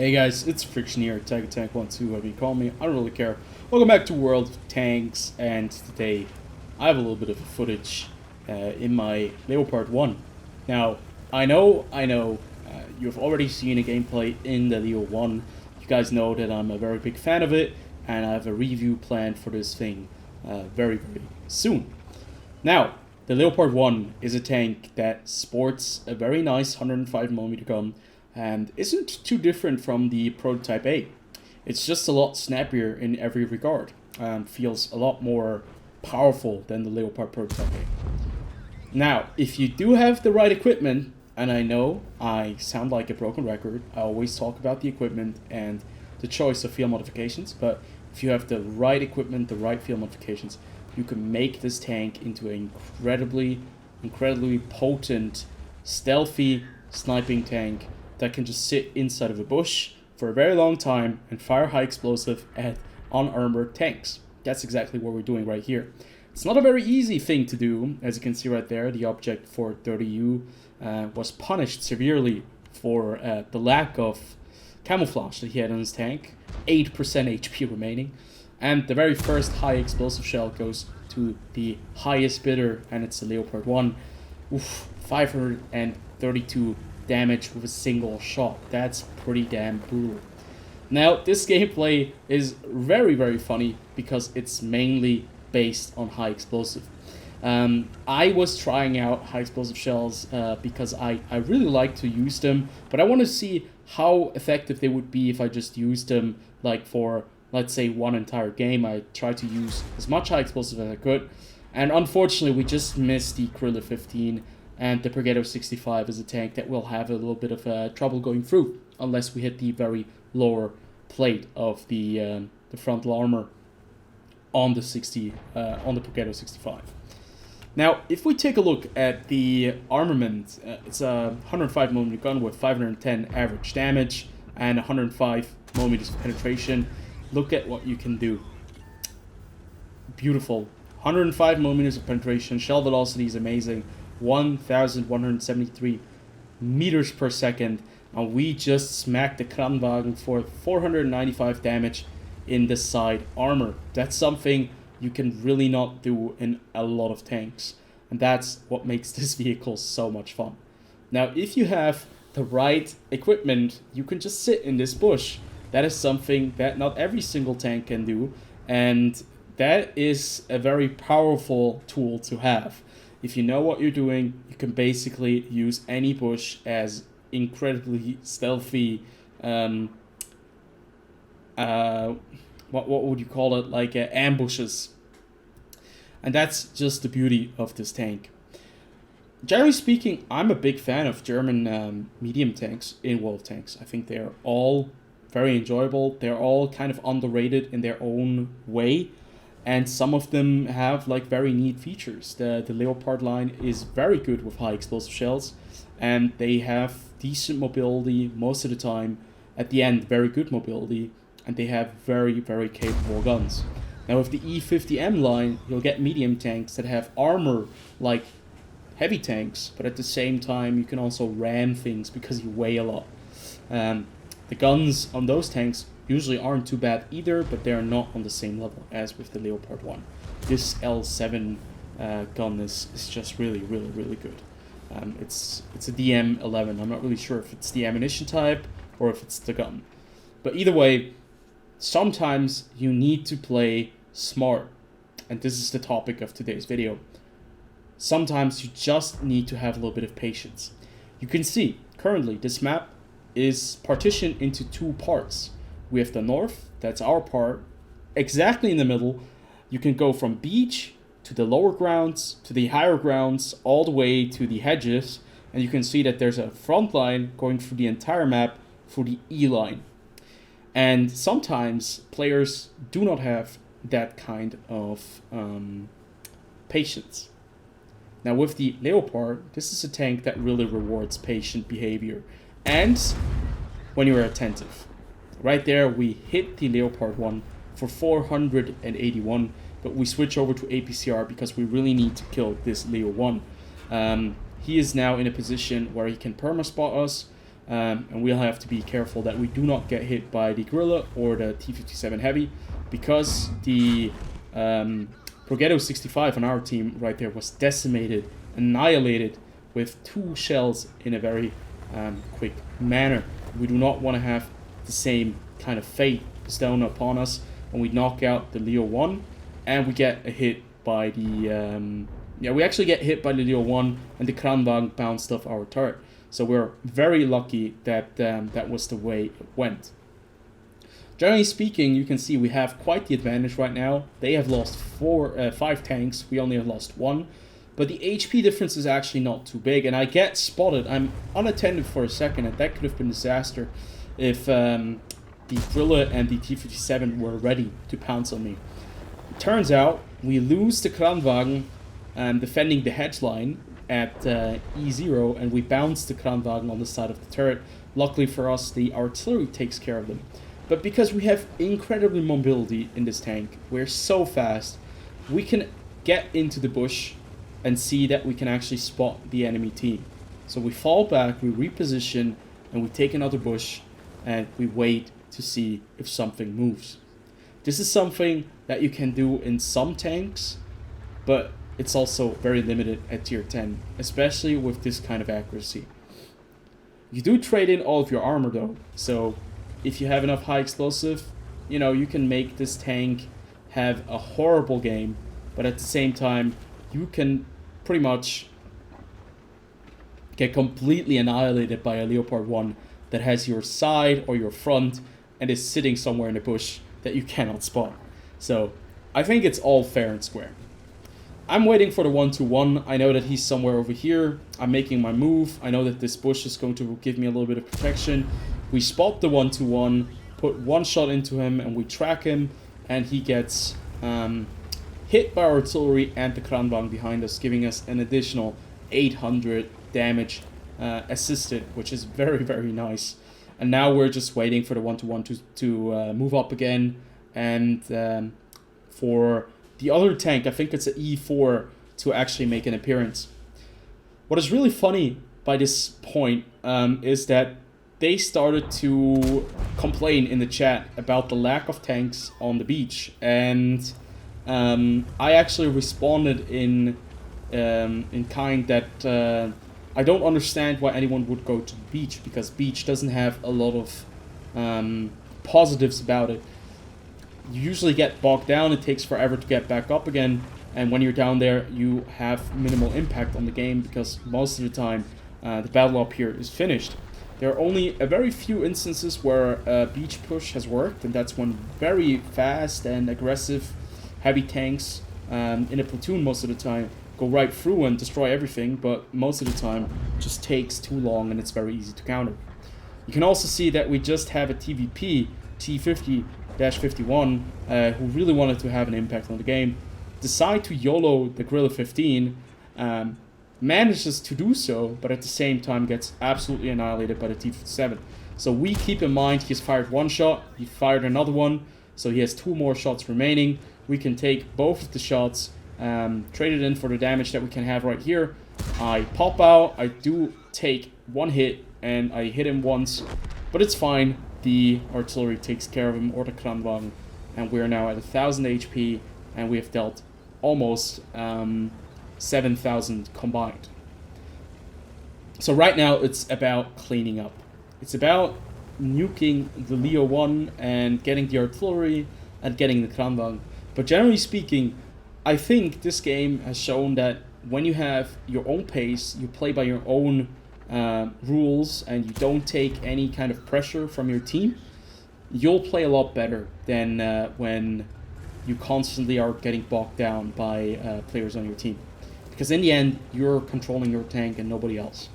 Hey guys, it's TheFrXion here, Tank12, whoever you call me, I don't really care. Welcome back to World of Tanks, and today I have a little bit of footage in my Leopard 1. Now, I know, you've already seen a gameplay in the Leo 1. You guys know that I'm a very big fan of it, and I have a review planned for this thing very soon. Now, the Leopard 1 is a tank that sports a very nice 105mm gun, and isn't too different from the Prototype A. It's just a lot snappier in every regard, and feels a lot more powerful than the Leopard Prototype A. Now, if you do have the right equipment, and I know I sound like a broken record, I always talk about the equipment and the choice of field modifications, but if you have the right equipment, the right field modifications, you can make this tank into an incredibly potent, stealthy sniping tank that can just sit inside of a bush for a very long time and fire high explosive at unarmored tanks. That's exactly what we're doing right here. It's not a very easy thing to do. As you can see right there, the object for 30U was punished severely for the lack of camouflage that he had on his tank. 8% HP remaining. And the very first high explosive shell goes to the highest bidder, and it's the Leopard 1. Oof, 532 damage with a single shot. That's pretty damn brutal. Now, this gameplay is very funny because it's mainly based on high explosive. I was trying out high explosive shells because I really like to use them, but I want to see how effective they would be if I just used them like for, let's say, one entire game. I tried to use as much high explosive as I could, and unfortunately we just missed the Kriller 15, and the Brigado 65 is a tank that will have a little bit of trouble going through unless we hit the very lower plate of the frontal armor on the Brigado 65. Now, if we take a look at the armament, it's a 105mm gun with 510 average damage and 105mm of penetration. Look at what you can do. Beautiful. 105mm of penetration. Shell velocity is amazing. 1,173 meters per second. And we just smacked the Kranwagen for 495 damage in the side armor. That's something you can really not do in a lot of tanks. And that's what makes this vehicle so much fun. Now, if you have the right equipment, you can just sit in this bush. That is something that not every single tank can do, and that is a very powerful tool to have. If you know what you're doing, you can basically use any bush as incredibly stealthy, what would you call it, like ambushes. And that's just the beauty of this tank. Generally speaking, I'm a big fan of German medium tanks in World of Tanks. I think they're all very enjoyable. They're all kind of underrated in their own way, and some of them have like very neat features. The Leopard line is very good with high explosive shells, and they have decent mobility most of the time. At the end, very good mobility, and they have very capable guns. Now with the E50M line, you'll get medium tanks that have armor like heavy tanks, but at the same time you can also ram things because you weigh a lot. The guns on those tanks usually aren't too bad either, but they're not on the same level as with the Leopard 1. This L7 gun is just really good. It's a DM11. I'm not really sure if it's the ammunition type or if it's the gun. But either way, sometimes you need to play smart. And this is the topic of today's video. Sometimes you just need to have a little bit of patience. You can see, currently, this map is partitioned into two parts. We have the north, that's our part. Exactly in the middle, you can go from beach to the lower grounds, to the higher grounds, all the way to the hedges. And you can see that there's a front line going through the entire map for the E line. And sometimes players do not have that kind of patience. Now with the Leopard, this is a tank that really rewards patient behavior and when you're attentive. Right there we hit the Leopard 1 for 481, but we switch over to APCR because we really need to kill this Leo 1. He is now in a position where he can perma-spot us, and we'll have to be careful that we do not get hit by the Gorilla or the T-57 Heavy, because the Progetto 65 on our team right there was decimated, annihilated with 2 shells in a very quick manner. We do not want to have the same kind of fate bestown upon us when we knock out the Leo 1 and we get a hit by the we actually get hit by the Leo 1 and the Kranwagen bounced off our turret. So we're very lucky that that was the way it went. Generally speaking, you can see we have quite the advantage right now. They have lost 5 tanks, we only have lost 1. But the HP difference is actually not too big, and I get spotted. I'm unattended for a second, and that could have been a disaster if the Gorilla and the T-57 were ready to pounce on me. It turns out we lose the Kranwagen defending the hedge line at E0, and we bounce the Kranwagen on the side of the turret. Luckily for us, the artillery takes care of them. But because we have incredible mobility in this tank, we're so fast, we can get into the bush and see that we can actually spot the enemy team. So we fall back, we reposition, and we take another bush, and we wait to see if something moves. This is something that you can do in some tanks, but it's also very limited at tier 10, especially with this kind of accuracy. You do trade in all of your armor though, so if you have enough high explosive, you can make this tank have a horrible game, but at the same time, you can pretty much get completely annihilated by a Leopard 1 that has your side or your front and is sitting somewhere in the bush that you cannot spot. So I think it's all fair and square. I'm waiting for the 1-2-1. I know that he's somewhere over here. I'm making my move. I know that this bush is going to give me a little bit of protection. We spot the 1-2-1, put 1 shot into him, and we track him, and he gets hit by artillery and the Kranwagen behind us, giving us an additional 800 damage assisted, which is very, very nice. And now we're just waiting for the 1-2-1 to move up again, and for the other tank, I think it's an E4, to actually make an appearance. What is really funny by this point is that they started to complain in the chat about the lack of tanks on the beach, and I actually responded in kind that I don't understand why anyone would go to the beach, because beach doesn't have a lot of positives about it. You usually get bogged down, it takes forever to get back up again, and when you're down there you have minimal impact on the game, because most of the time the battle up here is finished. There are only a very few instances where a beach push has worked, and that's when very fast and aggressive heavy tanks in a platoon most of the time go right through and destroy everything, but most of the time it just takes too long and it's very easy to counter. You can also see that we just have a TVP, T50-51, who really wanted to have an impact on the game, decide to YOLO the Gorilla 15, manages to do so, but at the same time gets absolutely annihilated by the T-57. So we keep in mind he's fired 1 shot, he fired another one, so he has 2 more shots remaining. We can take both of the shots, trade it in for the damage that we can have right here. I pop out, I do take 1 hit, and I hit him once, but it's fine. The artillery takes care of him, or the Kranwagen, and we're now at 1000 HP, and we have dealt almost 7,000 combined. So right now it's about cleaning up. It's about nuking the Leo 1 and getting the artillery and getting the Kranwagen. But generally speaking, I think this game has shown that when you have your own pace, you play by your own rules, and you don't take any kind of pressure from your team, you'll play a lot better than when you constantly are getting bogged down by players on your team. Because in the end, you're controlling your tank and nobody else.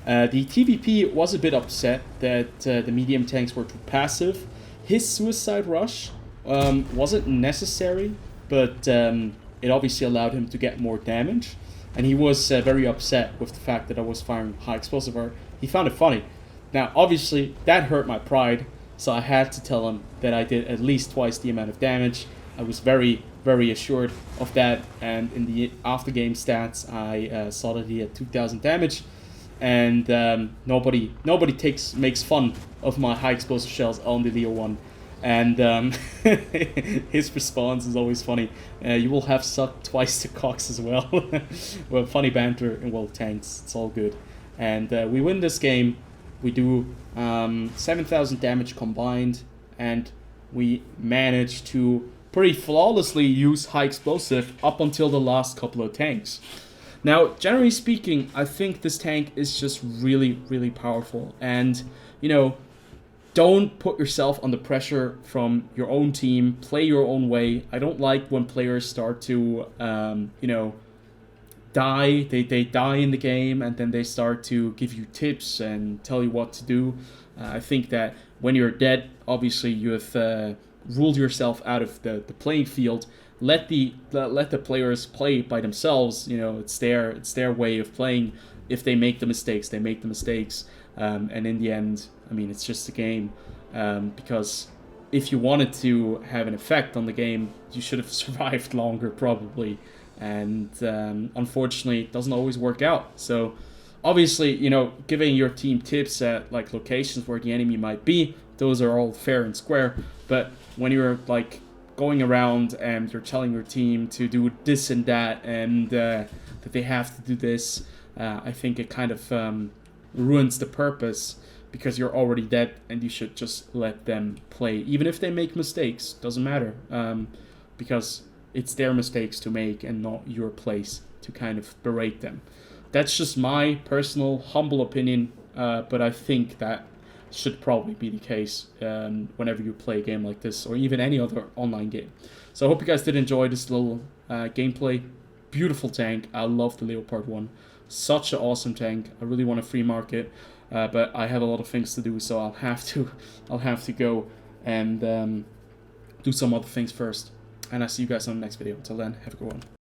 The TVP was a bit upset that the medium tanks were too passive. His suicide rush wasn't necessary, but it obviously allowed him to get more damage. And he was very upset with the fact that I was firing high explosive armor. He found it funny. Now, obviously, that hurt my pride, so I had to tell him that I did at least twice the amount of damage. I was very, very assured of that, and in the after-game stats, I saw that he had 2,000 damage. and nobody makes fun of my high explosive shells on the Leo 1. And his response is always funny. You will have sucked twice the cocks as well. Well, funny banter in World of Tanks. It's all good. And we win this game. We do 7,000 damage combined, and we manage to pretty flawlessly use high explosive up until the last couple of tanks. Now, generally speaking, I think this tank is just really, really powerful. And, you know, don't put yourself under pressure from your own team. Play your own way. I don't like when players start to, you know, die. They die in the game, and then they start to give you tips and tell you what to do. I think that when you're dead, obviously you have ruled yourself out of the playing field. Let the players play by themselves. You know, it's their way of playing. If they make the mistakes, they make the mistakes. And in the end, I mean, it's just a game. Because if you wanted to have an effect on the game, you should have survived longer, probably. And unfortunately, it doesn't always work out. So obviously, you know, giving your team tips at like locations where the enemy might be, those are all fair and square. But when you're like going around and you're telling your team to do this and that, and that they have to do this, I think it kind of ruins the purpose, because you're already dead and you should just let them play. Even if they make mistakes, doesn't matter, because it's their mistakes to make and not your place to kind of berate them. That's just my personal, humble opinion, but I think that should probably be the case whenever you play a game like this, or even any other online game. So I hope you guys did enjoy this little gameplay. Beautiful tank. I love the Leopard 1. Such an awesome tank. I really want to free market, but I have a lot of things to do, so I'll have to go and do some other things first. And I'll see you guys on the next video. Until then, have a good one.